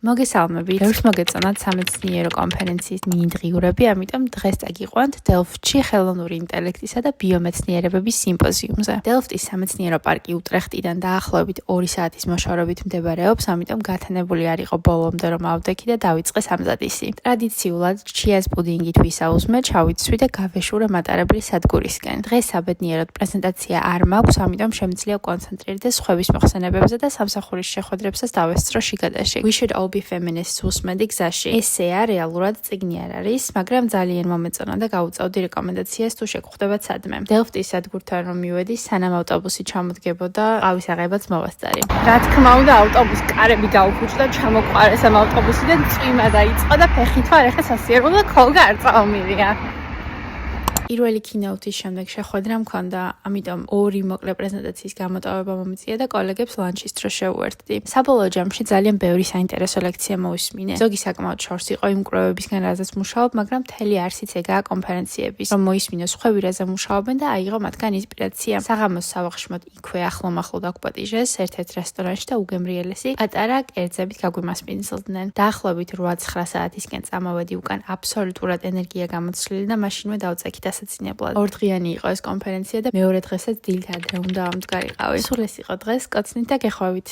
მოგესალმებით. ბევრს მოგეწონათ სამეცნიერო კონფერენციის მინდღიურები, ამიტომ დღეს წაგიყვანთ დელფტში ხელოვნური ინტელექტისა და ბიომეცნიერებების სიმპოზიუმზე. დელფტის სამეცნიერო პარკი უტრეხტიდან დაახლოებით 2 საათის მოშორებით მდებარეობს, ამიტომ გათანებული არ იყო ბოლომდე რომ ავდექი და დავიწყე სამზადისი. ტრადიციულად ჩიას პუდინგით ვისაუზმე, ჩავიცვი და გავეშურე მატარებლის სადგურისკენ. დღეს საბედნიეროდ პრეზენტაცია არ მაქვს, ამიტომ შემიძლია კონცენტრირდეს სხვების მოხსენებებზე და სამსახურის შეხვედრებსაც დავესწრო შიგადაში. We should all be feminists უსმენდი გზაში. ესეა რეალურად წიგნი არ არის, მაგრამ ძალიან მომეწონა და გავუწევდი რეკომენდაციას თუ შეგხვდებათ სადმე. დელფტის სადგურთან რომ მივედი, სანამ ავტობუსი ჩამოდგებოდა, ყავის აღებაც მოვასწარი. რა თქმა უნდა, ავტობუს კარები გაუფუჭდა, ჩამოყარეს ამ ავტობუსიდან, წვიმა დაიწყო და ფეხით ვარ ეხა სასიარულო და ქოლგა არ წავმივია. პირველი keynote-ის შემდეგ შეხვედრა მქონდა, ამიტომ 2 მოკლე პრეზენტაციის გამოტოვება მომიწია და კოლეგებს ლანჩის დრო შევუერთდი. საბოლოო ჯამში ძალიან ბევრი საინტერესო ლექცია მოვისმინე. ზოგი საკმაოდ შორს იყო იმ კვლევებისგან, რაზეც მუშაობ, მაგრამ მთელი არსიც ეგაა კონფერენციების, რომ მოისმინოს სხვები რაზე მუშაობენ და აიღო მათგან ინსპირაცია. საღამოს სავახშმოდ იქვე ახლო-მახლო დაგვპატიჟეს ერთ-ერთ რესტორანში და უგემრიელესი პატარა კერძებით გაგვიმასპინძლდნენ. დაახლოებით 8-9 საათისკენ წამოვედი უკან აბსოლუტურად ენერგია გამოცვლილი და მაშინვე დავწექით ასაცინებლად. 2 დღიანი იყო ეს კონფერენცია და მეორე დღესაც დილით ადრე უნდა ამდგარიყავი. სულ ეს იყო დღეს, კოცნით და გეხვევით.